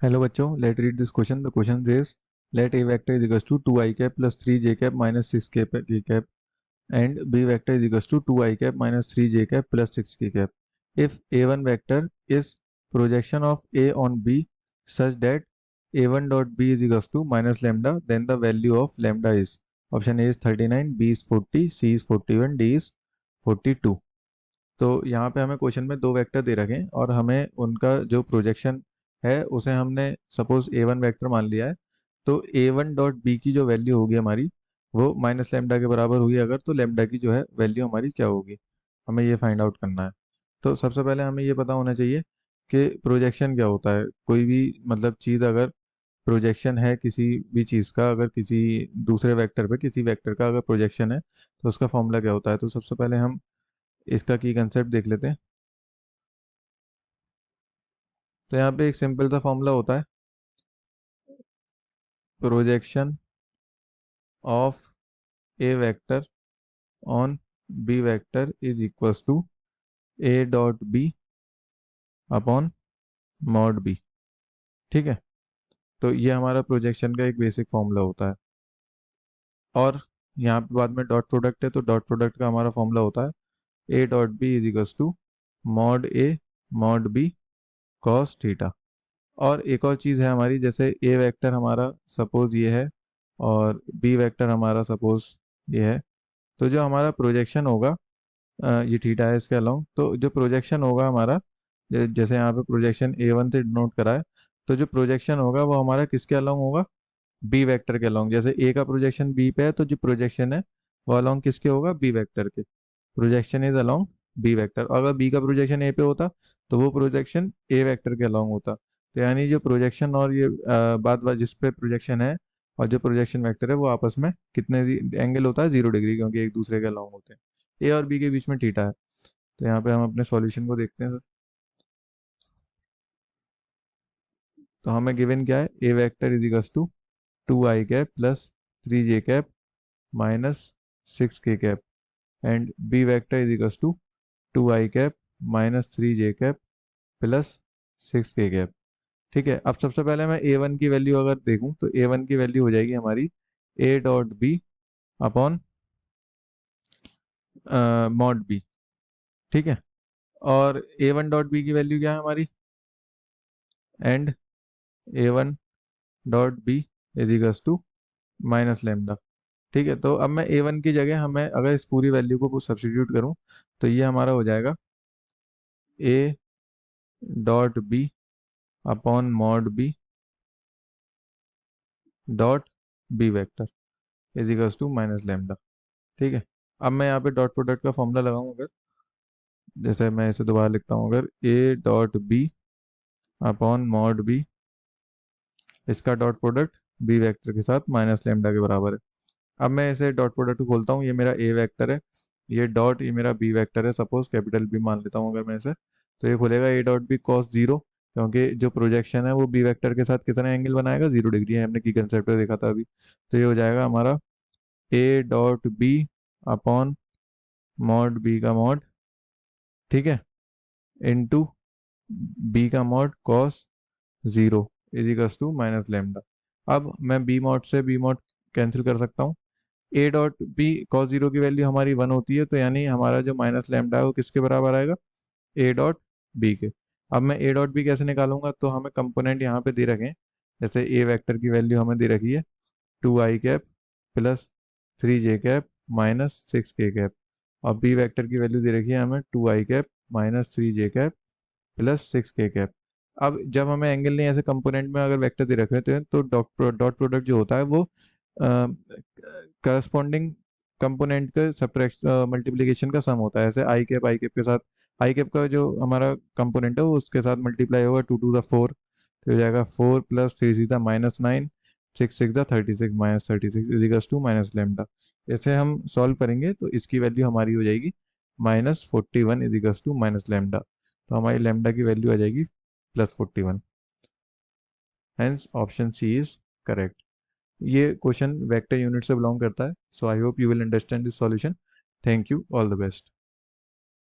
Hello बच्चों, let read this question. The question says, let A vector is equals to 2 I cap plus 3 j cap minus 6 k cap and B vector is equals to 2 I cap minus 3 j cap plus 6 k cap. If A1 vector is projection of A on B such that A1 dot B is equals to minus lambda, then the value of lambda is option A is 39, B is 40, C is 41, D is 42. तो यहाँ पे हमें question में दो vector दे रखे हैं और हमें उनका जो प्रोजेक्शन है उसे हमने सपोज ए वन वेक्टर मान लिया है। तो ए वन डॉट बी की जो वैल्यू होगी हमारी वो माइनस लेमडा के बराबर होगी, अगर तो लेमडा की जो है वैल्यू हमारी क्या होगी, हमें ये फाइंड आउट करना है। तो सबसे पहले हमें ये पता होना चाहिए कि प्रोजेक्शन क्या होता है। कोई भी मतलब चीज़ अगर प्रोजेक्शन है किसी भी चीज़ का, अगर किसी दूसरे वेक्टर पे किसी वेक्टर का अगर प्रोजेक्शन है तो उसका फॉर्मूला क्या होता है। तो सबसे पहले हम इसका की कंसेप्ट देख लेते हैं। तो यहाँ पे एक सिंपल सा फॉर्मूला होता है, projection of a vector on b vector is equals to a dot b upon mod b. ठीक है, तो ये हमारा प्रोजेक्शन का एक बेसिक फॉर्मूला होता है। और यहाँ पे बाद में डॉट प्रोडक्ट है, तो डॉट प्रोडक्ट का हमारा फॉर्मूला होता है a dot b is equals to mod a mod b cos theta. और एक और चीज़ है हमारी, जैसे ए वेक्टर हमारा सपोज ये है और बी वेक्टर हमारा सपोज ये है। तो जो हमारा प्रोजेक्शन होगा, ये थीटा है इसके अलोंग, तो जो प्रोजेक्शन होगा हमारा, जैसे यहाँ पे प्रोजेक्शन ए वन से डिनोट करा है, तो जो प्रोजेक्शन होगा वो हमारा किसके अलोंग होगा, बी वेक्टर के अलोंग। जैसे ए का प्रोजेक्शन बी पे है तो जो प्रोजेक्शन है वो अलोंग किसके होगा, बी वेक्टर के। Projection is along b vector. अगर बी का प्रोजेक्शन ए पे होता तो वो प्रोजेक्शन ए वेक्टर के अलोंग होता। तो यानी जो प्रोजेक्शन और ये बात बात जिस पे प्रोजेक्शन है और जो प्रोजेक्शन वेक्टर है वो आपस में कितने एंगल होता है, 0 डिग्री, क्योंकि एक दूसरे के अलोंग होते हैं। ए और बी के बीच में थीटा है। तो यहाँ पे हम अपने सॉल्यूशन को देखते हैं सर। तो हमें गिवन क्या है, A vector is equals to 2 I cap plus 3 j cap minus 6 k cap and B vector is equals to 2 I cap minus 3 j cap plus 6 k cap. ठीक है, अब सबसे पहले मैं ए वन की वैल्यू अगर देखूं तो ए वन की वैल्यू हो जाएगी हमारी a dot b upon mod b. ठीक है, और ए वन डॉट बी की वैल्यू क्या है हमारी, and a one dot b is equals to minus lambda. ठीक है, तो अब मैं ए वन की जगह हमें अगर इस पूरी वैल्यू को सब्स्टिट्यूट करूं तो ये हमारा हो जाएगा a dot b upon mod b dot b vector is equals to minus lambda. ठीक है, अब मैं यहाँ पे डॉट प्रोडक्ट का फॉर्मूला लगाऊं, अगर जैसे मैं इसे दोबारा लिखता हूँ, अगर a dot b upon mod b, इसका डॉट प्रोडक्ट बी वेक्टर के साथ माइनस लेमडा के बराबर है। अब मैं इसे डॉट प्रोडक्ट को खोलता हूँ, ये मेरा ए वेक्टर है, ये डॉट ये मेरा बी वेक्टर है, सपोज कैपिटल बी मान लेता हूँ अगर मैं इसे। तो ये खुलेगा a dot b cos zero, क्योंकि जो प्रोजेक्शन है वो बी वेक्टर के साथ कितना एंगल बनाएगा, 0 डिग्री है, हमने की कंसेप्ट में देखा था अभी। तो ये हो जाएगा हमारा a dot b upon mod b का मॉड, ठीक है, इनटू बी का mod cos zero is equals to minus lambda. अब मैं बी मॉड से बी मॉड कैंसिल कर सकता हूँ। A dot b cos zero की वैल्यू हमारी 1 होती है, तो यानी हमारा जो माइनस लेमडा है वो किसके बराबर आएगा, ए डॉट बी के। अब मैं ए डॉट बी कैसे निकालूंगा, तो हमें कंपोनेंट यहाँ पे दे रखे हैं। जैसे ए वेक्टर की वैल्यू हमें दे रखी है 2 I cap plus 3 j cap minus 6 k cap, और बी वेक्टर की वैल्यू दे रखी है हमें 2 I cap minus 3 j cap plus 6 k cap. अब जब हमें एंगल नहीं ऐसे कंपोनेंट में अगर वेक्टर दे रखे होते हैं तो डॉट प्रोडक्ट जो होता है वो करस्पॉन्डिंग कंपोनेंट का सब्ट्रैक्ट मल्टीप्लिकेशन का सम होता है। ऐसे आई कैप के साथ आई कैप का जो हमारा कंपोनेंट है वो उसके साथ मल्टीप्लाई होगा, 2 to the 4, तो हो जाएगा 4 plus 3 -9, 6 6 36 minus 36 equals to minus lambda. ऐसे हम सॉल्व करेंगे तो इसकी वैल्यू हमारी हो जाएगी -41 इजिकल्स टू माइनस लेमडा। तो हमारी लेमडा की वैल्यू आ जाएगी +41। Hence option C is correct. ये क्वेश्चन वेक्टर यूनिट से बिलोंग करता है। So I hope you will understand this solution. Thank you, all the best.